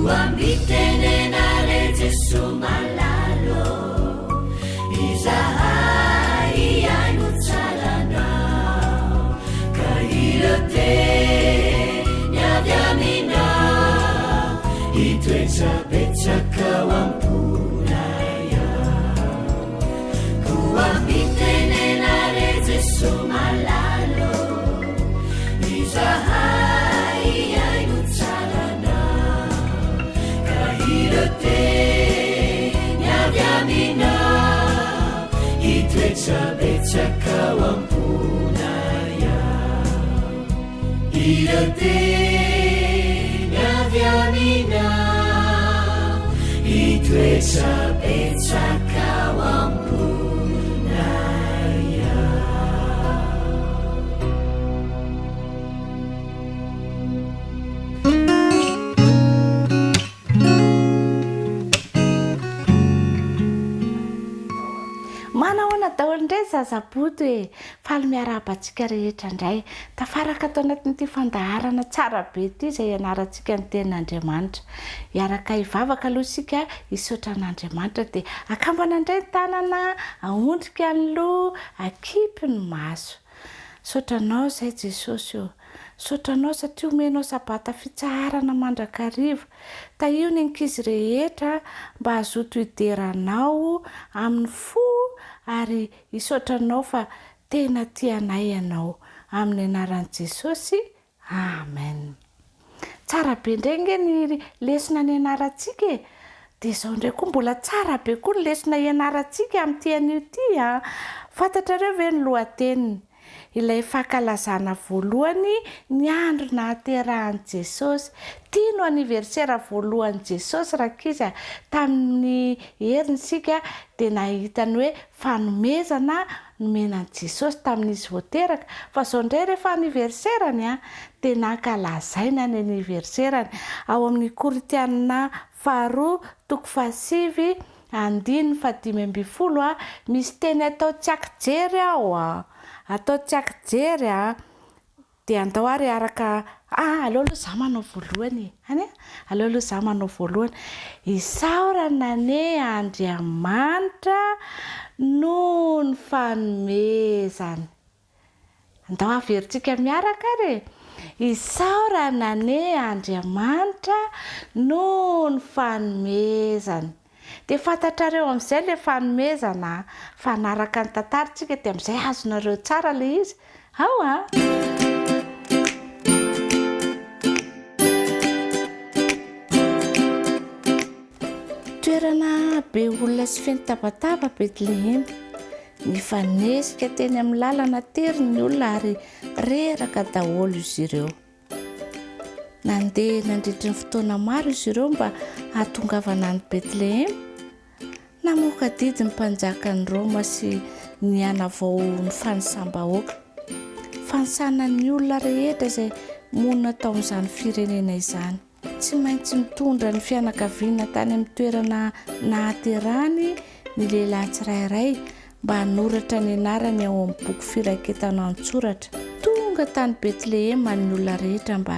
kuambitenena rejesu malalo izahai ainutsarana kahirate nyavyamina itwetsabetsaka wampunaya kuambitenena rejesu malalo izahai ainutsarana kahirate nyavyamina itwetsabetsaka wampunaya irate nyavyamina itwetsabetsaka wampunaya. Manahoana daholo indray zazaboto hoe faly miarabantsika rehetra indray tafaraka atao anatin'ity fandaharana tsara be ity izay ianarantsika ny tenin'Andriamanitra. Iaraka hivavaka aloha isika hisaotra an'Andriamanitra dia akambana indray ny tanana, ahondrika ny loha, akipy ny maso. Saotranao izay Jesosy io. Saotranao satria omenao sabata fitsarana mandrakariva. Tahio ny ankizy rehetra mba hazoto hideranao amin'ny fo ary hisaotranao fa tena tianay ianao. Amin'ny anaran'i Jesosy. Amen. Tsara be indray nge ny lesona ny ianarantsika e. Dia izao indray koa mbola tsara be koa ny lesona ianarantsika amin'ity anio ity. Fantatrareo ve ny lohateniny? Ilay fankalazana voalohany ny andro nahaterahan'i Jesosy. Tia no aniversera voalohan'i Jesosy rakiza. Tamin'ny herinsika dia nahitany hoe fanomezana nomenan'i Jesosy tamin'izy voateraka. Fa izao indray rehefa aniverserany dia nankalazaina ny aniverserany. Ao amin'ny Korinthiana 2:7-5:10 misy teny atao tsy akijery ao atao tsy akijery dia andao ary araka aleo aloha za manao voalohany aleo aloha za manao voalohany. Isaorana ne Andriamanitra no ny fanomezana. Andao averintsika miaraka re. Isaorana ne Andriamanitra no ny fanomezana. Dia fantatrareo amin'izay ilay fanomezana fa naraka ny tantarantsika dia amin'izay azonareo tsara ilay izy. Toerana be olona sy feno tabataba Betlehema. Nifanesika teny amin'ny lalana tery ny olona ary reraka daholo izy ireo. Nandeha nandritra ny fotoana maro izy ireo mba hatongavana ny Betlehema. Namoaka didy ny mpanjakan'ny Roma sy niana vao ny fanisambahoaka. Fanisana ny olona rehetra izay monina tao amin'izany firenena izany. Tsy maintsy mitondra ny fianakaviana tany amin'ny toerana nahaterahany ny lehilahy tsirairay mba hanoratra ny anarany ao amin'ny boky firaiketana an-tsoratra. Tonga tany Betlehema ny olona rehetra mba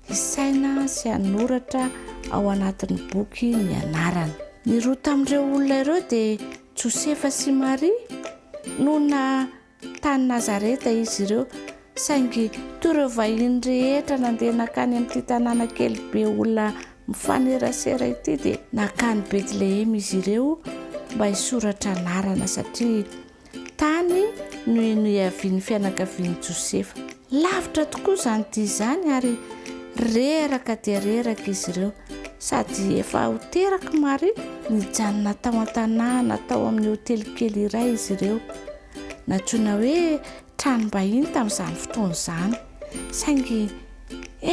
hisaina sy hanoratra ao anatin'ny boky ny anarany. Ny roa tamin'ireo olona ireo dia Josefa sy Maria. Nona tany Nazareta izy ireo, saingy toy ireo vahiny rehetra nandeha nakany amin'ity tanàna kely be olona mifanerasera ity dia nakany Betlehema izy ireo mba hisoratra anarana satria tany no hiavian'ny fianakavian'i Josefa. Lavitra tokoa izany dia izany ary reraka dia reraka izy ireo. Sady efa hoteraka Maria nijanona tao an-tanàna tao amin'ny hotely kely iray izy ireo. Natsoina hoe tranom-bahiny tamin'izany fotoana izany. Saingy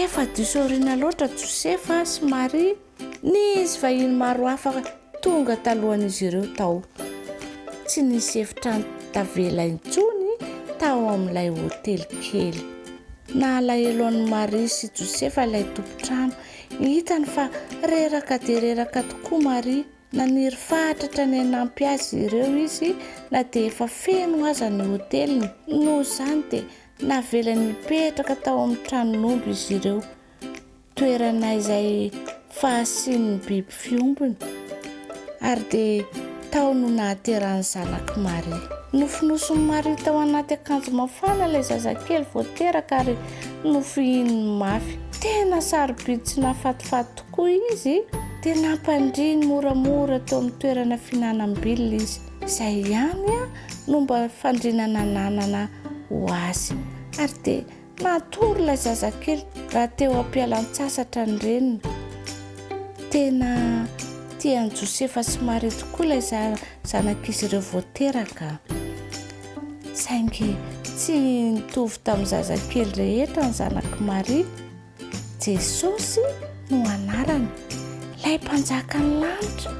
efa disaoriana loatra Josefa sy Maria. Nisy vahiny maro hafa tonga talohan'izy ireo tao. Tsy nisy efitrano tavela intsony tao amin'ilay hotely kely. Nalahelo an'i Maria sy Josefa ilay tompontrano. Hitany fa reraka dia reraka tokoa Maria. Naniry fatratra ny hanampy azy ireo izy na dia efa feno aza ny hoteliny. Noho izany dia navela nipetraka tao amin'ny tranon'omby izy ireo. Toerana izay fa asiany biby fiombony ary dia tao no nahaterany zanaky Maria. Nofonosony Maria tao anaty akanjo mafana ilay zazakely voateraka ary nofihininy mafy. Tena sarobidy sy nafatifaty tokoa izy dia nampandriny moramora tao amin'ny toerana finanam-bilona izy. Izay ihany no mba fandrinana nanana ho azy ary dia natory ilay zazakely raha teo ampialan-tsasatra ny reniny. Tena tian'i Josefa sy Maria tokoa ilay zanak'izy ireo voateraka. Saingy tsy nitovy tamin'ny zazakely rehetra ny zanaky Maria. Jesosy no anarany, ilay mpanjaka ny lanitra.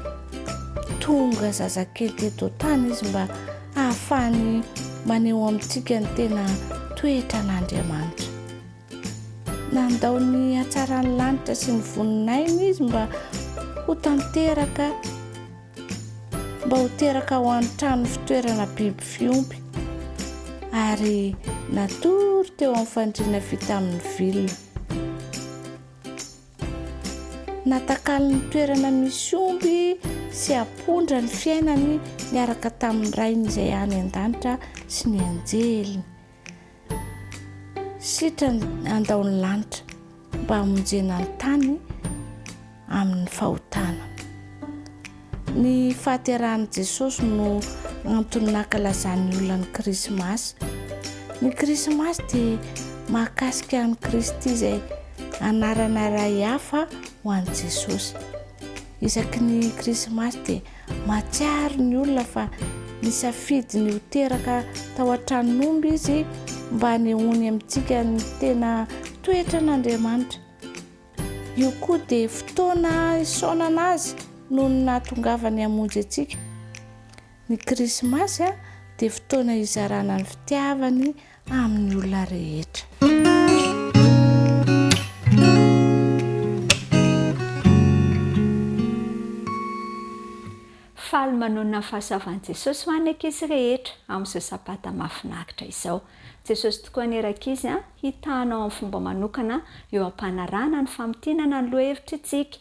Tonga zazakely teto tany izy mba ahafahany maneho amintsika ny tena toetran'Andriamanitra. Nandao ny hatsarany lanitra sy ny voninahiny izy mba ho tanteraka, mba ho teraka ho an-trano fitoerana biby fiompy ary natory teo amin'ny fandriana vita amin'ny vilona. Natakalo ny toerana misy omby sy apondra ny fiainany niaraka tamin'ny rainy izay any an-danitra sy ny anjeliny. Sitra andao ny lanitra mba hamonjena ny tany amin'ny fahotana. Ny fahaterahan'i Jesosy no antony nankalazan'ny olona ny Krismasy. Ny Krismasy dia mahakasika an'i Kristy izay anarana iray hafa ho an'i Jesosy. Isaky ny Krismasy dia mahatsiaro ny olona fa nisafidy ny ho teraka tao an-tranon'omby izy mba hanehoany amintsika ny tena toetran'Andriamanitra. Io koa dia fotoana isaonana azy no natongavany hamonjy antsika. Ny Krismasy dia fotoana izarana ny fitiavany amin'ny olona rehetra. Faly manonona ny fahasavan'i Jesosy ho an'ny ankizy rehetra amin'izao sabata mahafinaritra izao. Jesosy tokoa ny ankizy hitanao amin'ny fomba manokana eo am-panarahana ny famintinana ny lohahevitra isika.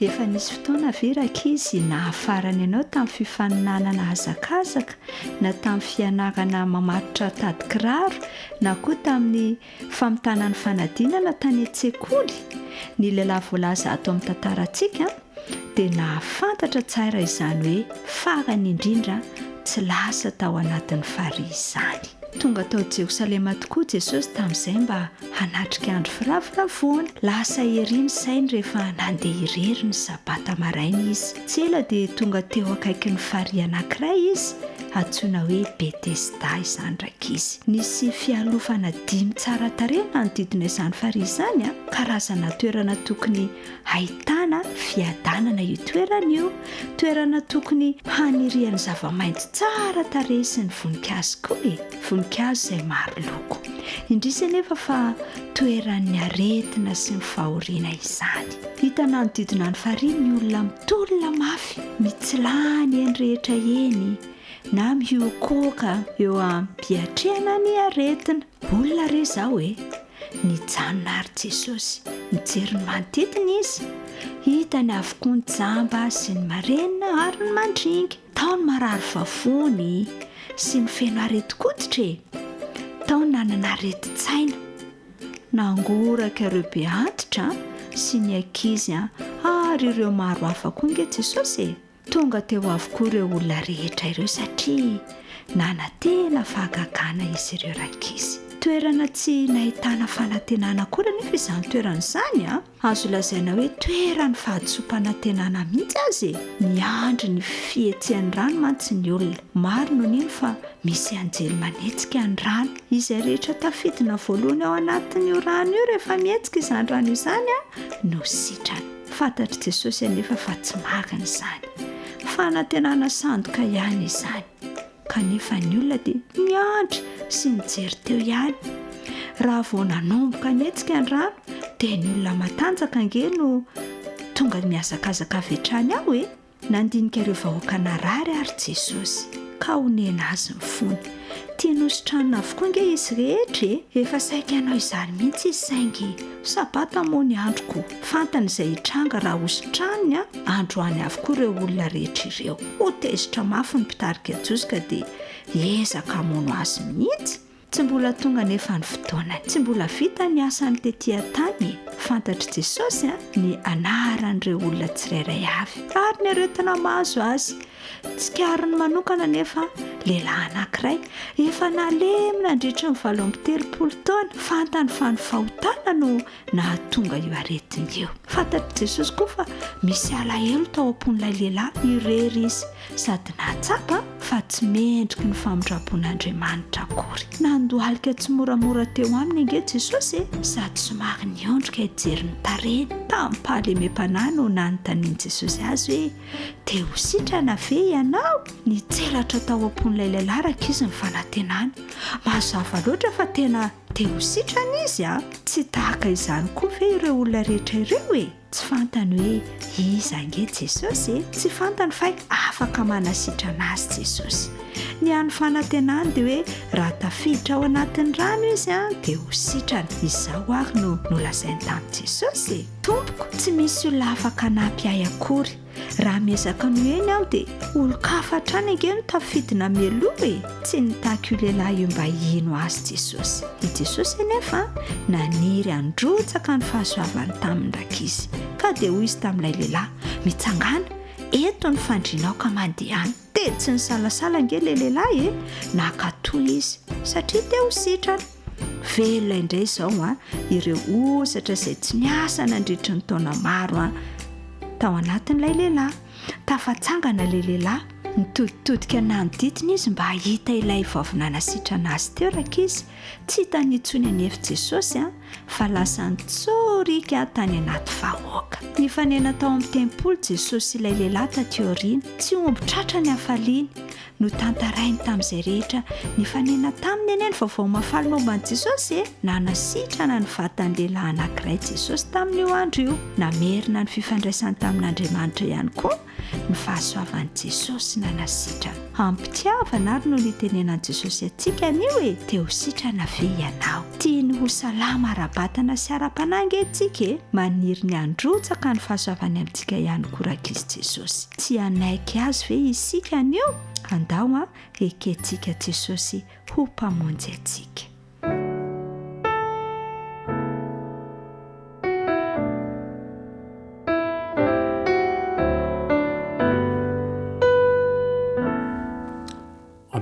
Efa nisy fotoana ve ankizy nahafarana ianao tamin'ny fifaninanana hazakazaka, na tamin'ny fianarana mamatotra tady kiraro, na koa tamin'ny famintanana fanadinana tany an-tsekoly? Ny lehilahy voalaza ato amin'ny tantarantsika dia nahafantatra tsara izany hoe farany indrindra tsy lasa tao anatin'ny farihy izany. Tonga tao Jerosalema tokoa Jesosy tamin'izay mba hanatrika andro firavoravoana. Lasa eriny sainy rehefa nandeha irery ny sabata maraina izy. Tsy ela dia tonga teo akaiky ny farihy anankiray izy, antsoina hoe Betesda izany rakizy. Nisy fialofana 5 tsara tarehy manodidina izany farihy izany, karazana toerana tokony ahitana fiadanana io toerana io, toerana tokony hanirian'ny zava-maitso tsara tarehy sy ny voninkazo koa voninkazo izay maro loko. Indrisy anefa fa toeran'ny aretina sy ny fahoriana izany. Hitana manodidina ny farihy ny olona mitolona mafy, mitsilany eny rehetra eny, na miokoka eo am-piatrehana ny aretina. Olona re zao nijanona ary Jesosy, mijery ny manodidina izy. Hitany avokoa ny jamba sy ny marenina ary ny mandringa. Tao ny marary vavony sy ny feno areti-koditra. Tao ny nanana areti-tsaina. Nangoraka ireo be antitra sy ny ankizy ary ireo maro hafa koa nge Jesosy. Tonga teo avokoa ireo olona rehetra ireo satria nanantena fahagagana izy ireo rankizy. Toerana tsy nahitana fanantenana koa nefa izany toerana izany azo lazaina hoe toerany fahadisom-panantenana mihitsy azy. Niandry ny fihetsehan'ny rano mantsy ny olona. Maro noho iny fa misy anjely manetsika ny rano izay rehetra tafidina voalohany ao anatin'io rano io. Rehefa mihetsika izany rano izany no sitrany. Fantatry Jesosy anefa fa tsy magana izany, fanantenana sandoka ihany izany. Kanefa ny olona dia niandry sy nijery teo ihany. Raha vao nanomboka netsika ny rano dia ny olona matanjaka ange no tonga miazakazaka avy hatrany ao nandinika ireo vahoaka narary ary Jesosy ka onena azy ny fony. tia nositranona avokoa nge izy rehetra efa saika ianao izany mihitsy izy saingy sabata moa ny androko fantany izay hitranga raha ositranony andro any avokoa ireo olona rehetra ireo hotezitra mafy ny mpitarika joska dia ezaka mono azy mihitsy tsy mbola tonga nefa ny fotoanany tsy mbola vita ny asany tetỳ tany fantatry Jesosy ny anaran'ireo olona tsirairay avy ary ny aretina mahazo azy tsy kariny manokana nefa lehilahy anankiray efa nalemina andritra ny 70 taona fantany fa ny fahotana no nahatonga io aretiny io fantatry Jesosy koa fa misy alahelo tao am-pon'ilay lehilahy irery izy sady nahatsapa fa tsy mendriky ny famindrapon'Andriamanitra akory nandohalika tsy moramora teo aminy ange Jesosy sady somary niondrika hijery ny tarehiny tampahalemem-panahy no nanontaniany Jesosy azy hoe te ho sitrana ve ianao nitselatra tao am-pon'ilay lehilahy raka izy ny fanantenany mazava loatra fa tena te ho sitrana izy tsy tahaka izany koa ve ireo olona rehetra ireo tsy fantany hoe iza ange Jesosy tsy fantany fa afaka manasitrana azy Jesosy ny any fanantenany dia hoe raha tafiditra ao anatin'ny rano izy dia ho sitrana izao ary no lazainy tamin'i Jesosy tompoko tsy misy olona afaka hanampy ahy akory raha miezaka no eny aho dia olon-kafa trany ange no tafidina mialoha tsy nitahaka io lehilahy io mba ino azy Jesosy i Jesosy anefa naniry androtsaka ny fahasoavany tamin'ny rakizy ka dia hoy izy tamin'ilay lehilahy mitsangana eto ny fandrinao ka mandehana dia tsy nisalasala ange ilay lehilahy nakatoy izy satria te ho sitrana velona indray izao ireo osatra izay tsy niasa nandritra ny taona maro tao anatin'ilay lehilahy tafatsangana ilay lehilahy nitoditodika nanodidina izy mba hahita ilay vavinanasitrana azy teo rakizy tsy hitany intsony anefa Jesosy fa lasa nitsorika tany anaty vahoaka nifanena tao amin'ny tempoly Jesosy ilay lehilahy taty aoriana tsy ombotratra ny hafaliany no tantarainy tamin'izay rehetra nifanena taminy eny ny vaovao mafaly momba ny Jesosy nanasitrana ny vatan'ny lehilahy anankiray Jesosy tamin'io andro io namerina ny fifandraisany tamin'Andriamanitra ihany koa ny fahasoavan'i Jesosy nanasitrana ampitiavana ary no nitenenan'i Jesosy atsika anio te ho sitrana ve ianao tiany ho salama ara-batana sy ara-panahy ange tsika maniry ny androtsaka ny fahasoavany amintsika ihany koa rakizy Jesosy tsy hanaiky azy ve isika anio andao ekentsika Jesosy ho mpamonjy atsika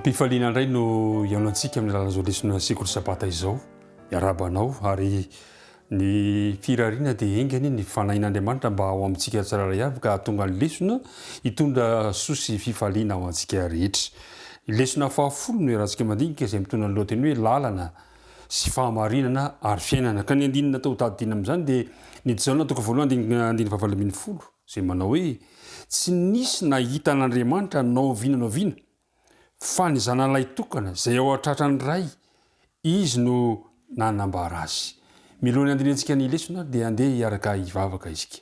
ampifaliana indray no iaonantsika amin'ny lalazao lesona Sekoly Sabata izao iarabanao ary ny firariana dia engany ny fanahin'Andriamanitra mba ao amintsika tsiraray avy ka tonga ny lesona hitondra sosy fifaliana ao antsika rehetra ny lesona fahafolo no iarahantsika mandinika izay mitondra ny lohateny hoe lalana sy fahamarinana ary fiainana ka ny andinina tao tadidina amin'izany dia ny Jaona toko voalohany andiny fahavalo folo izay manao hoe tsy nisy nahita an'Andriamanitra naoviana fa ny zanan'ilay tokana izay ao atratrany ray izy no nanambara azy milohany andinantsika ny lesona dia andeha hiaraka hivavaka izika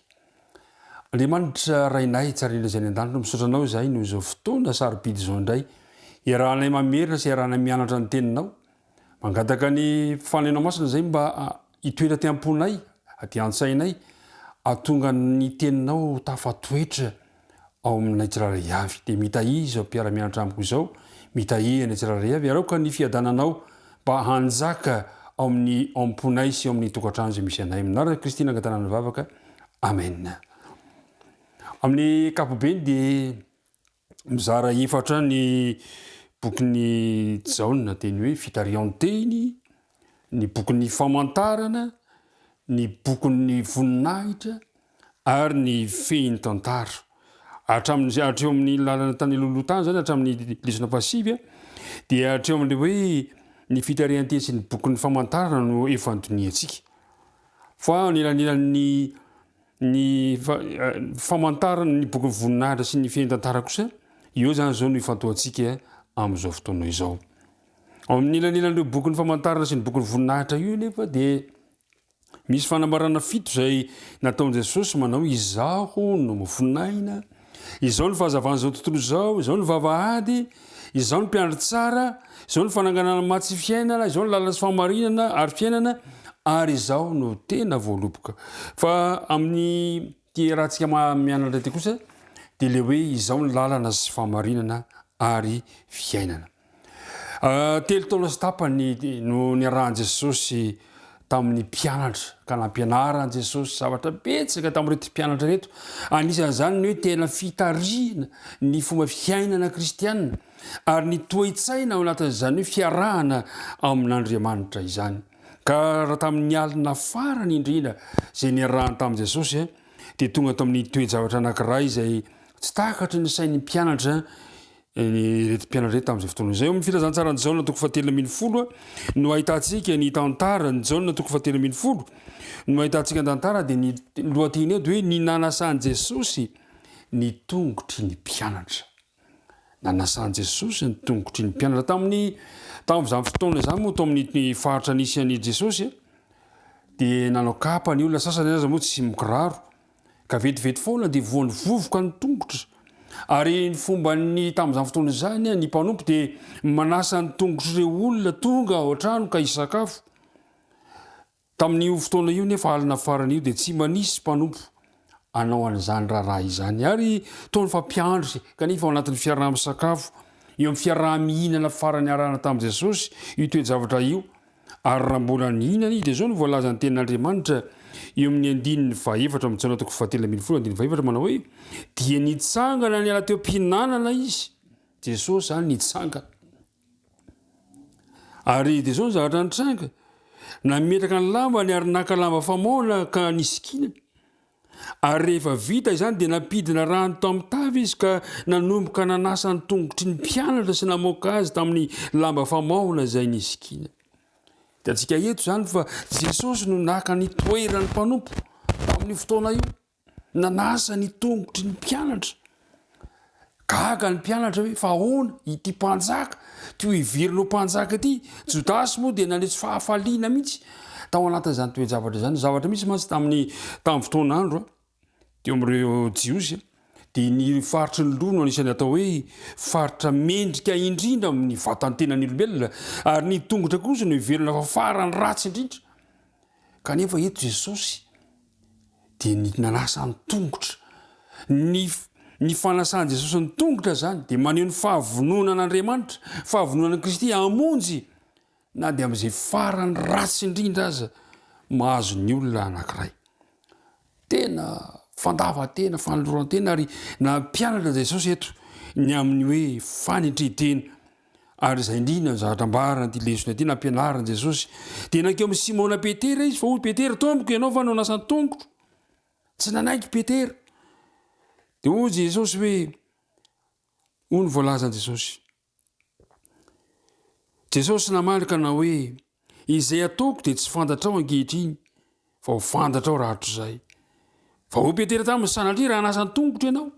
Andriamanitra rainay tsara indrindra izay ny an-danitra misaotranao izahay no izao fotoana sarobidy izao indray iarahanay mamerina sy iarahanay mianatra ny teninao mangataka ny fanainao masina izay mba hitoetra ty amponay aty an-tsainay atonga ny teninao tafatoetra ao aminay tsiraray avy dia mitahiza mpiara-mianatra amiko izao mitahihana tsiraray avy araoka ny fiadananao mba hanjaka ao amin'ny amponay sy ao amin'ny tokantrano izay misy anay aminaraka Kristy nangatana ny vavaka amen amin'ny kapobeny dia mizara efatra ny bokin'ny Jaona teny hoe fitarian-teny ny bokin'ny famantarana ny bokin'ny voninahitra ary ny fehiny tantara hatreo amin'ny lalana tany lolotany zany hatramin'ny lesona pasivy dia hatreo amin'le hoe ny fitarian-teny sy ny bokin'ny famantarana no efa antoniantsika fa nilanilany ny famantarana ny bokin'ny voninahitra sy ny fehiny tantara kosa io zany zao no ifantoantsika amin'izao fotoana izao amin'ny ilanilan'ireo bokin'ny famantarana sy ny bokin'ny voninahitra io nefa dia misy fanambarana fito izay nataon'i Jesosy manao izaho no mifinaina izao ny fahazavana izao tontolo izao ny vavahady izao ny mpianatra tsara, izao ny fananganana matsy fiainana, izao ny lalana sy famarinana ary fiainana, ary izao no tena voaloboka. Fa amin'ny ty rahantsika mianatra ty kosa dia le hoe izao ny lalana sy famarinana ary fiainana. Telo taona sy tapany no niarahan Jesosy tamin'ny mpianatra ka nampianaran Jesosy zavatra betsaka tamin'irety mpianatra reto. Anisan'izany ny hoe tena fitarihana ny fomba fiainana kristianina ary ny toe-tsaina ao anatin'izany hoe fiarahana amin'Andriamanitra izany. Ka raha tamin'ny alina farany indrindra izay niarahana tamin'i Jesosy dia tonga tamin'ny toe-javatra anankiray izay tsy takatry ny sain'ny mpianatra reto mpianatra reto tamin'izay fotoana izay. Amin'ny filazantsara ny Jaona toko 7:10 no ahitantsika ny tantara ny Jaona toko 7:10 no ahitantsika ny tantara dia ny lohateny eo dia hoe ny nanasan'i Jesosy ny tongotry ny mpianatra. Nanasan'i Jesosy ny tongotry ny mpianatra tamin'izany fotoana izany moa, tao amin'ny faritra nisy an'i Jesosy dia nanao kapa ny olona sasany aza moa tsy mikiraro ka vetivety foana dia voan'ny vovoka ny tongotra. Ary ny fomba ny tamin'izany fotoana izany ny mpanompo dia manasa ny tongotry ireo olona tonga ao an-trano ka hisakafo. Tamin'io fotoana io nefa alina farany io dia tsy manisy mpanompo anao an'izany raharaha izany ary toa ny fampiandry kanefa ao anatin'ny fiaraha-misakafo eo amin'ny fiaraha-mihinana farany arahana tamin'i Jesosy io toe-javatra io. Ary raha mbola nihinana izy dia izao no voalaza ny tenin'Andriamanitra eo amin'ny 14 amin'ny Jaona toko 7:14 manao hoe dia nitsangana niala teo am-pihinanana izy. Jesosy zany nitsangana. Ary dia izao ny zavatra nitranga. Nametraka ny lambany ary naka lamba famoana ka nisikina. Ary rehefa vita izany dia nampidina rano tao amin'ny tavy izy ka nanomboka nanasa ny tongotry ny mpianatra sy namoaka azy tamin'ny lamba famoana izay nisikina. Dia antsika eto izany fa Jesosy no naka ny toerany mpanompo tamin'ny fotoana io. Nanasa ny tongotry ny mpianatra. Gaga ny mpianatra hoe fa ahoana ity mpanjaka tyo ivirinao mpanjaka ity. Jodasy moa dia nandresy fahafaliana mihitsy tao anatin'izany toe-javatra izany. Zavatra mihitsy mantsy tamin'ny fotoana andro teo amin'ireo jiosy dia ny faritry ny loha no anisany atao hoe faritra mendrika indrindra amin'ny vatany tenan'ny olombelona ary ny tongotra kosa no iverina fa farany ratsy indrindra. Kanefa eto Jesosy dia nanasa ny tongotra. Ny fanasany Jesosy ny tongotra zany dia maneho ny fahavononan'Andriamanitra, fahavononan'i Kristy hamonjy na dia amin'izay farany ratsy indrindra aza mahazo ny olona anankiray. Tena fandavan-tena, fanoloran-tena ary nampianatra Jesosy eto ny amin'ny hoe fanetretena. Ary izay indrindra ny zavatra ambarana ty lesona ty nampianarana Jesosy dia nankeo amin'ny Simona Petera izy fa hoy Petera tompoko ianao fa nanasa ny tongotro. Tsy nanaiky Petera. Dia hoy Jesosy hoe hoy ny voalazan'i Jesosy. Jesosy namalaka na hoe izay ataoko dia tsy fantatrao ankehitriny fa ho fantatrao raha hatr'izay. Fa hoy Petera taminy sanatria raha nasa ny tongotro ianao.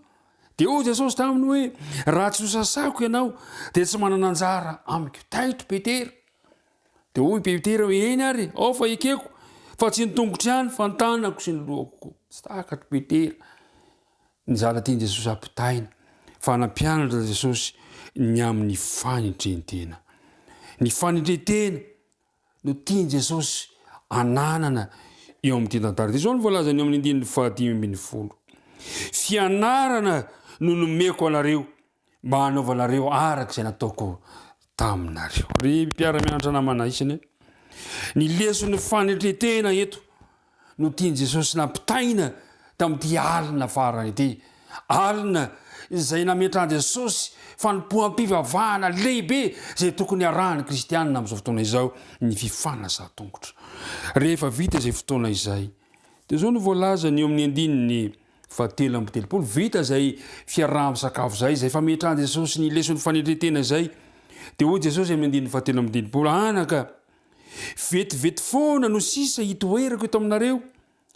Dia hoy Jesosy taminy hoe raha tsy ho sasako ianao dia tsy manana anjara amiko. Taitro Petera. Dia hoy Petera hoe eny ary ao fa ekeko fa tsy ny tongotro ihany fa ny tanako sy ny lohako. Tsy takatro Petera. Ny zavatra tiany Jesosy ampitaina fa nampianatra Jesosy ny amin'ny fanetretena. Ny fanetretena no tiany Jesosy ananana eo amin'ity tantara. Izao ny voalazany eo amin'ny 15:10. Fianarana no nomeko anareo mba hanaovanareo araka izay nataoko taminareo. Ry mpiara-mianatra namana isany. Ny leson'ny fanetretena eto no tiany Jesosy nampitaina tamin'ity alina farany ity. Alina izay nametrahany Jesosy fanompoam-pivavahana lehibe izay tokony arahany kristianina amin'izao fotoana izao ny fifanasa-tongotra. Rehefa vita izay fotoana izay dia izao no voalazany eo amin'ny 17:30 vita izay fiaraha-misakafo izay izay fametrahany Jesosy ny leson'ny fanetretena izay. Dia hoy Jesosy amin'ny 17:30 anaka vetivety foana no sisa hitoerako eto aminareo.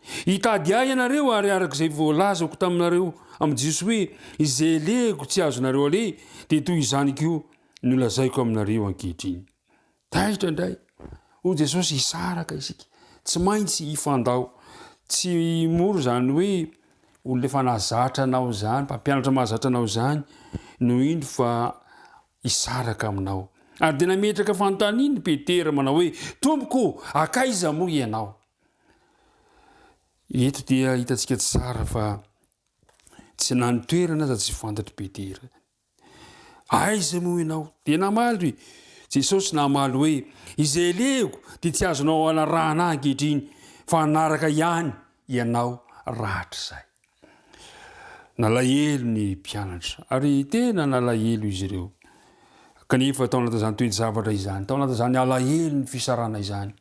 Hitady ahy ianareo ary arak'izay voalazako taminareo amin'ny Jesosy hoe izay leko tsy azonareo ale dia toy izany koa no lazaiko aminareo ankehitriny. Taitra indray. Hoy Jesosy hisaraka isika. Tsy maintsy hifandao. Tsy moro zany hoe olona efa nahazatra anao zany, mpampianatra mahazatra anao zany no indro fa isaraka aminao ary dia nametraka fanontaniany Petera manao hoe tompoko akaiza moa ianao. Eto dia hitantsika tsara fa tsy nanotoerana aza tsy fantatry Petera. Aiza moa ianao? Dia namaly Jesosy namaly hoe izay leko dia tsy azonao anarahana ankehitriny fa naraka ihany ianao rahatra izay. Nalahelo ny mpianatra ary tena nalahelo izy ireo. Kanefa tao anaty izany toe-javatra izany, tao anaty izany alahelo ny fisarana izany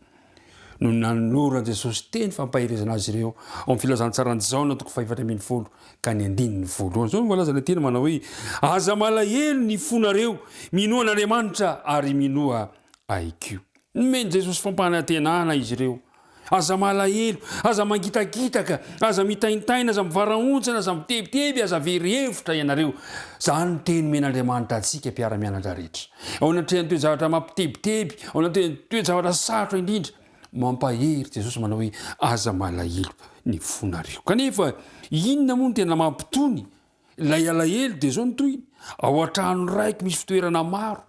no nanorana Jesosy teny fampahirezana azy ireo ao amin'ny filazantsarany Jaona 4:40 ka ny 9 zao no voalaza ny teny manao hoe aza malahelo ny fonareo minoa n'Andriamanitra ary minoa aikio. Nomeny Jesosy fampanantenana izy ireo. Aza malahelo, aza mangitakitaka, aza mitaintaina, aza mivaraontsana, aza mitebiteby, aza very-hevitra ianareo. Zany ny teny men'Andriamanitra antsika mpiara-mianatra rehetra. Ao anatrehany toe-javatra mampitebiteby, ao anatrehany toe-javatra sarotra indrindra. Mampahery Jesosy manao hoe aza malahelo ny fonareo. Kanefa inona moa no tena mampitony ilay alahelo dia zao ny toy ao an-trano raiky misy fitoerana maro.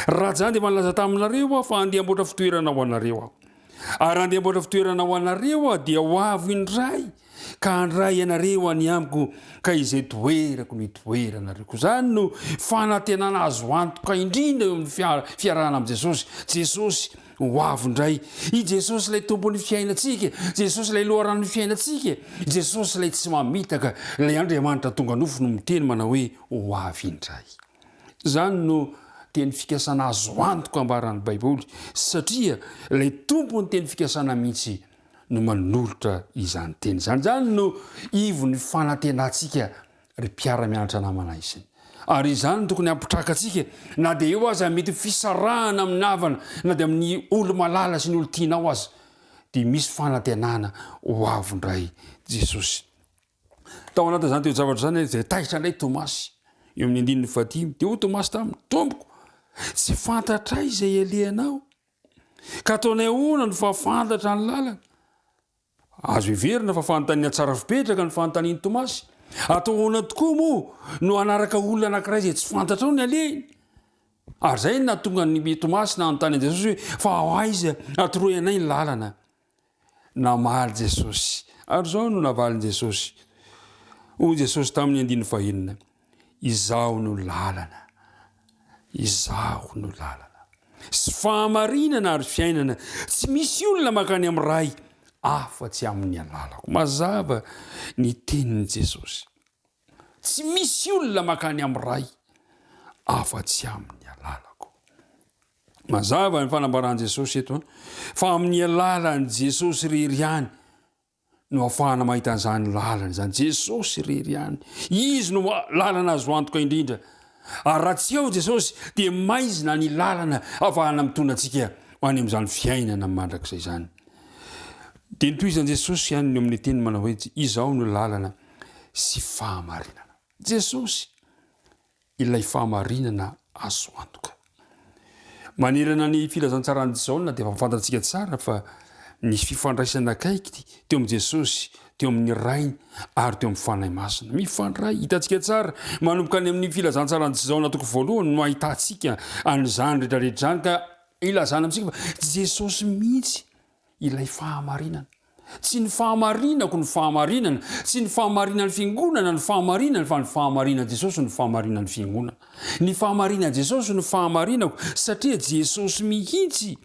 Raha zany dia malaza taminareo aho fa andeha amboatra fitoerana ho anareo aho. Ary andeha amboatra fitoerana ho anareo aho dia ho avy indray ka handray ianareo any amiko ka izay toerako ny toeranareo. Zany no fanantenana azo antoka indrindra eo amin'ny fiarahana amin'i Jesosy. Jesosy ho avy indray. I Jesosy ilay tompon'ny fiainantsika, Jesosy ilay loharan'ny fiainantsika, Jesosy ilay tsy mamitaka, ilay Andriamanitra tonga nofo no miteny manao hoe ho avy indray. Zany no teny fikasana azo antoka ambaran'ny Baiboly satria ilay tompony teny fikasana mihitsy no manolotra izany teny zany. Zany no ivon'ny fanantenantsika ry mpiara-mianatra namana izany. Ary izany tokony hampitraka antsika na dia eo aza mety fisarahana amin'ny havana na dia amin'ny olo malala sy ny olo tianao aza dia misy fanantenana ho avy indray Jesosy. Tao anaty izany toe-javatra zany izay taitra indray Tomasy eo amin'ny 9:10 dia ho Tomasy taminy tompoko tsy fantatra izay alehanao ka ataonay ahoana no fafantatra ny lalana. Azo heverina fa fanontaniana tsara fipetraka ny fanontaniany Tomasy. Atao ahoana tokoa moa no anaraka olona anankiray izay tsy fantatra ao ny alehany. Ary zay na tonga ny Tomasy nanontany an'i Jesosy hoe fa aiza atoroy anay ny lalana. Namaly Jesosy ary zao no navaliny Jesosy. Hoy Jesosy tamin'ny 9:20 izaho no lalana, izaho no lalana sy fahamarinana ary fiainana. Tsy misy olona makany amin'ny ray afa-tsy amin'ny alalako. Mazava ny tenin'i Jesosy. Tsy misy olona makany amin'ny ray afa-tsy amin'ny alalako. Mazava ny fanambaran'i Jesosy eto fa amin'ny alalan'i Jesosy rery ihany no ahafahana mahita an'izany lalana izany. Jesosy rery ihany. Izy no lalana azo antoka indrindra. Ary raha tsy eo Jesosy dia maizina ny lalana ahafahana mitondra antsika ho any amin'izany fiainana mandrakizay izany. Dia nitohizan'i Jesosy ihany ny amin'ny teny manao hoe izaho no lalana sy fahamarinana. Jesosy ilay fahamarinana azo antoka. Manerana ny filazantsarany Jaona dia fantantsika tsara fa nisy fifandraisana akaiky teo amin'ny Jesosy, teo amin'ny rainy ary teo amin'ny fanahy masina. Mifandray hitantsika tsara manomboka any amin'ny filazantsarany Jaona 1 no ahitantsika an'izany rehetrarehetra zany ka ilazana amintsika fa Jesosy mihitsy ilay fahamarinana. Tsy ny fahamarinako ny fahamarinana, tsy ny fahamarinan'ny fiangonana ny fahamarinana fa ny fahamarinan'i Jesosy ny fahamarinan'ny fiangonana. Ny fahamarinan'i Jesosy ny fahamarinako satria Jesosy mihitsy.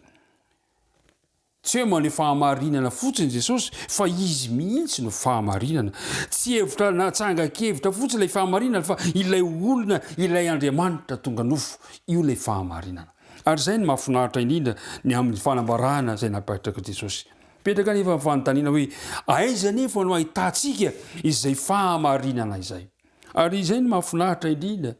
Tsy hoe manao fahamarinana fotsiny Jesosy fa izy mihitsy no fahamarinana. Tsy hevitra na tsangakevitra fotsiny ilay fahamarinana fa ilay olona, ilay Andriamanitra tonga nofo, io ilay fahamarinana. Ary zay ny mahafinaritra indrindra ny amin'ny fanambarana izay napetraka Jesosy. Petraka nefa amin'ny fanontaniana hoe aiza nefa no ahitantsika izay fahamarinana izay. Ary izay ny mahafinaritra indrindra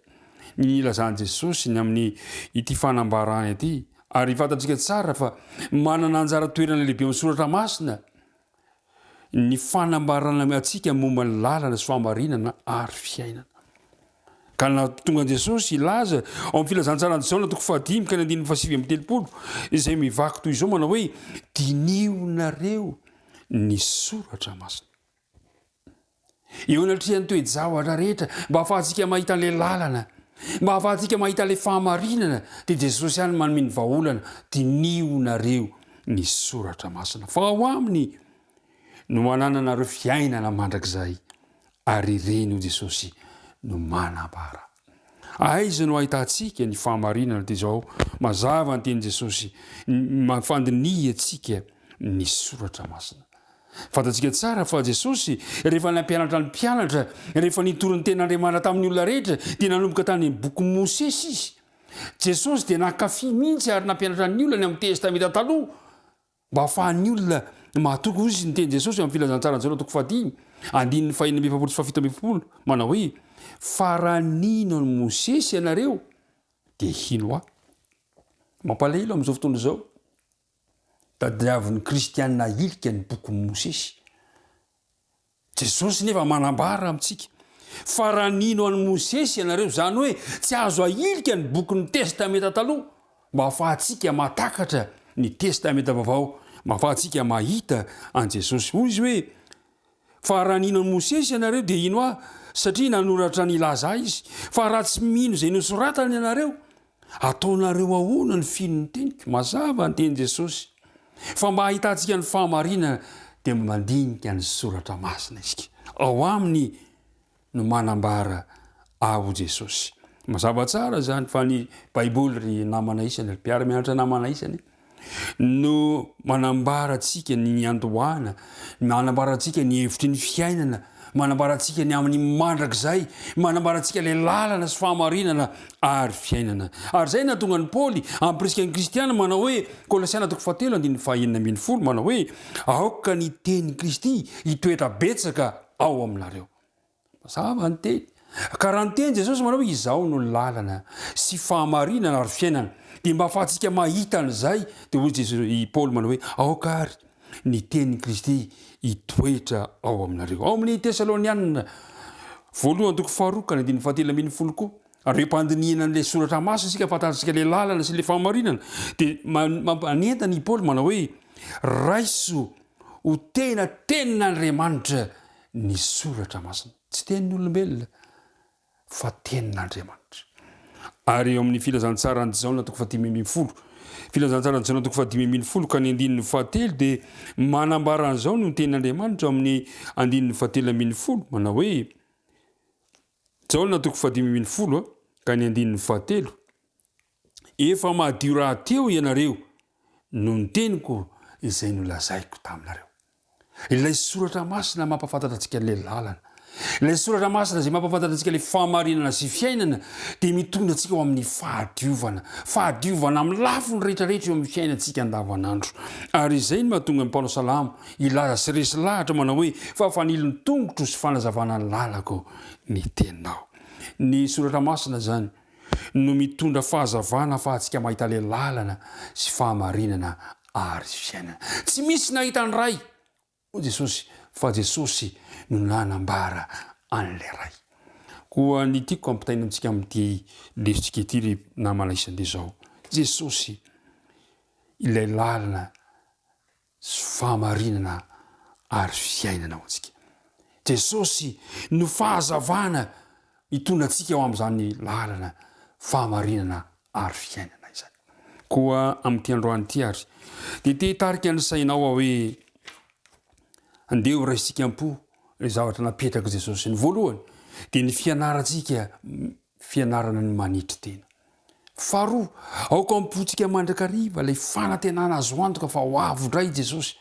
ny ilazan'i Jesosy ny amin'ny ity fanambarana ity. Ary fantantsika tsara fa manana anjara toerana lehibe amin'ny soratra masina ny fanambarana antsika momba ny lalana sy fahamarinana ary fiainana. Ka na tonga Jesosy ilaza ao amin'ny filazantsarany Jaona 5 ka ny 9:7 izay mivaky toy izao manao hoe dinionnareo ny soratra masina. Eo anatrehany toe-javatra rehetra mba ahafahantsika mahita an'ilay lalana mba hafahantsika mahita le fahamarinana dia jesosy ihany manome ny vahaolana tinionareo ny soratra masina fa ao aminy no manananareo fiainana mandrakizay ary ireny ho jesosy no manambara. Aiza no ahitantsika ny fahamarinana dia zao mazava ny teny jesosy mafandinihy atsika ny soratra masina. Fantatsika tsara fa jesosy rehefa nampianatra ny mpianatra rehefa nitorony ten'Andriamanitra tamin'ny olona rehetra dia nanomboka tany boky Mosesy izy. Jesosy dia nankafy mihitsy ary nampianatra ny olona ny amin'ny testamenta taloha mba hahafahan'ny olona mahatoky izy ny teny jesosy amin'ny filazantsara ny 5 andininy 4 manao hoe fa raha nino ny Mosesy ianareo dia hino aho. Mampalahelo amin'izao fotoana izao tadiavin'ny kristianina ilika ny boky Mosesy. Jesosy nefa manambara amintsika fa raha nino any Mosesy ianareo, zany hoe tsy azo ailika ny boky ny testamenta taloha mba hahafahantsika matakatra ny testamenta vaovao, mba hahafahantsika mahita an Jesosy. Hoy izy hoe fa raha nino any Mosesy ianareo dia ino aho, satria nanoratra ny laza izy. Fa raha tsy mino izay nosoratany ianareo, ataonareo ahoana ny finon teniko. Mazava ny teny Jesosy. Fa mba hahitantsika ny fahamarinana dia mandinika ny soratra masina isika. Ao aminy no manambara aho Jesosy. Mazava tsara zany fa ny Baiboly ry namana isany, ry mpiara-mianatra namana isany no manambara antsika ny andohana, manambara antsika ny hevitry ny fiainana, manambara antsika ny amin'ny mandrakizay, manambara antsika le lalana sy fahamarinana ary fiainana. Ary zay nahatonga ny Paoly ampirisika ny kristiana manao hoe Kolosiana 4:9 manao hoe aoka ny teny Kristy hitoetra betsaka ao aminareo. Mazava ny teny. Ka raha ny teny Jesosy manao hoe izao no lalana sy fahamarinana ary fiainana dia mba ahafahantsika mahita an'izay dia hoy Jesosy Paoly manao hoe aoka ary ny teny Kristy hitoetra ao aminareo. Ao amin'ny Tesalonianina 1:2 koa ary mpandinihana n'le soratra masina isika fantatsika le lalana sy le fahamarinana dia manentany Paoly manao hoe raiso ho tena tenin'Andriamanitra ny soratra masina. Tsy tenin'olombelona fa tenin'Andriamanitra. Ary eo amin'ny filazantsara ny Jaona 5:10, filazantsara ny Jaona 5:10 ka ny 9:7 dia manambara an'izao no tenin'Andriamanitra amin'ny 9:7 manao hoe Jaona 5:10 ka ny 9:7 efa mahadio raha teo ianareo no ny teniko izay nolazaiko taminareo. Ilay soratra masina mampafantatra antsika le lalana, ilay soratra masina izay mampafantatra antsika le fahamarinana sy fiainana dia mitondra antsika ao amin'ny fahadiovana amin'ny lafiny rehetrarehetra eo amin'ny fiainantsika andavanandro. Ary izay no mahatonga ny Paolo Salamo ilaza sy resy lahatra manao hoe fa fanilo ny tongotro sy fanazavana ny lalako ny teninao. Ny soratra masina zany no mitondra fahazavana ahafahantsika mahita le lalana sy fahamarinana ary fiainana. Tsy misy nahita ny ray o Jesosy fa Jesosy no nanambara an'le ray. Koa ny tiako ampitaina amintsika amin'ity lesitsika ity ry namana isany dia zao Jesosy ilay lalana sy fahamarinana ary fiainana ho antsika. Jesosy no fahazavana hitondra antsika ao amin'izany lalana fahamarinana ary fiainana izany. Koa amin'ity androany ity ary dia te-hitarika ny sainao hoe andeha ho raisitsika am-po le zavatra napetraka Jesosy. Ny voalohany dia ny fianarantsika fianarana ny manitry tena. Faharoa, aoka ampotsika mandrakariva ilay fanantenana azo antoka fa ho avo indray Jesosy.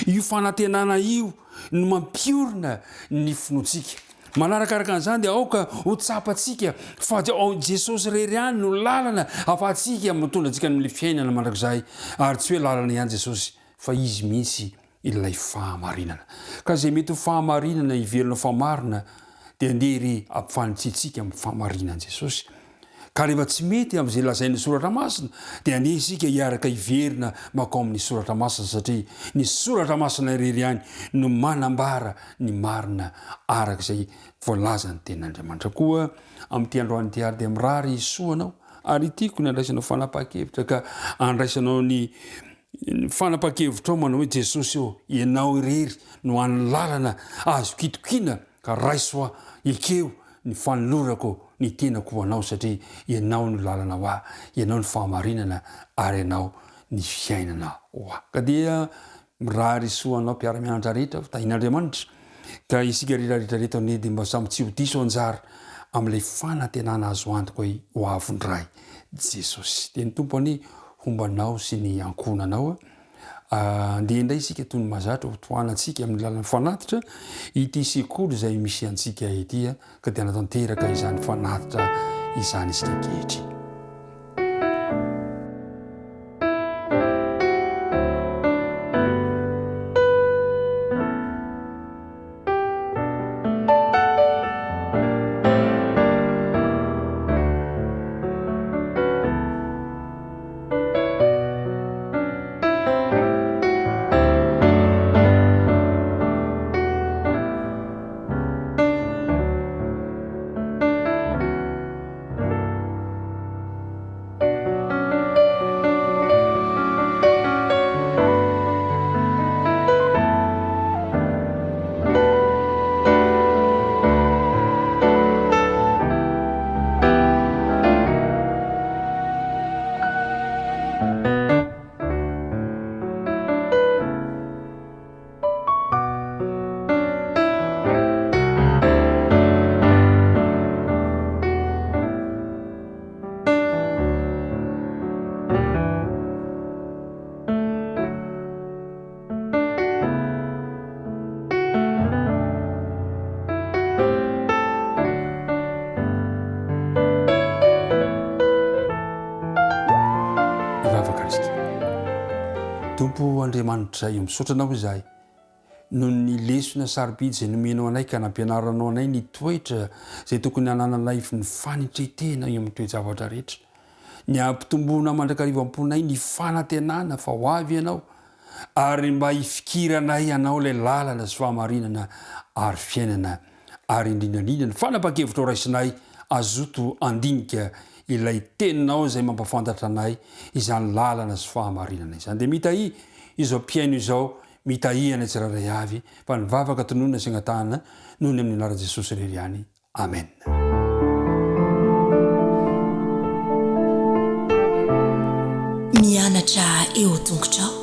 Io fanantenana io no mampiorina ny finoantsika. Manarakaraka an'izany dia aoka ho tsapatsika fa Jesosy rery ihany no lalana ahafahantsika mitondra antsika amin'ny fiainana mandrakizay. Ary tsy hoe lalana ihany Jesosy fa izy mihitsy ilay fahamarinana. Ka izay mety ho fahamarinana iverina famarina dia andery ampifanitsitsika amin'ny fahamarinana Jesosy. Ka rehefa tsy mety amin'izay lazain'ny soratra masina dia andeha isika hiaraka iverina makao amin'ny soratra masina satria ny soratra masina irery ihany no manambara ny marina arak'izay voalaza ny tenin'Andriamanitra. Koa amin'ity androany ity ary dia mirary soanao ary tiako ny andraisanao fanapa-kevitra ka andraisanao ny fanapa-kevitra ao manao hoe Jesosy eo ianao irery no an'ny lalana azo kitokina ka raiso ekeo ny fanolorako ny tenako anao satria ianao no lalana hoa ianao ny fahamarinana ary ianao ny fiainana hoa ka dia raha risoanao mpiara-mianatra rehetra tahin'Andriamanitra ka isika rehetrarehetrarehetra ne dia mba samy tsy ho diso anjara amin'ilay fanantenana azo antoka hoe ho avondray Jesosy dia ny tompo any hombanao sy ny ankonanao ndeha indray isika toy ny mahazatra ho toanantsika amin'ny lalana fanatitra ity sekoly izay misy antsika ity ka dia natanteraka izany fanatitra izany isika kehitriny. Tompo Andriamanitra io misaotranao izahay noho ny lesona sarobidy izay nomenao anay ka nampianaranao anay ny toetra izay tokony hanananay ny fanitretena io amin'ny toe-javatra rehetra ny ampitombona mandrakarivam-ponay ny fanantenana fa ho avy ianao ary mba hifikiranay ianao ilay lalana sy fahamarinana ary fiainana ary indrindrandrindra ny fanapa-kevitra ho raisinay azoto andinika ilay teninao izay mampafantatra anay izany lalana sy fahamarinana izany dia mitahi izao mpiaino izao mitahihana tsiraray avy fa nivavaka tononona sy agnatahana noho ny amin'ny anaran'i Jesosy irery ihany. Amen. Mianatra eo tongotrao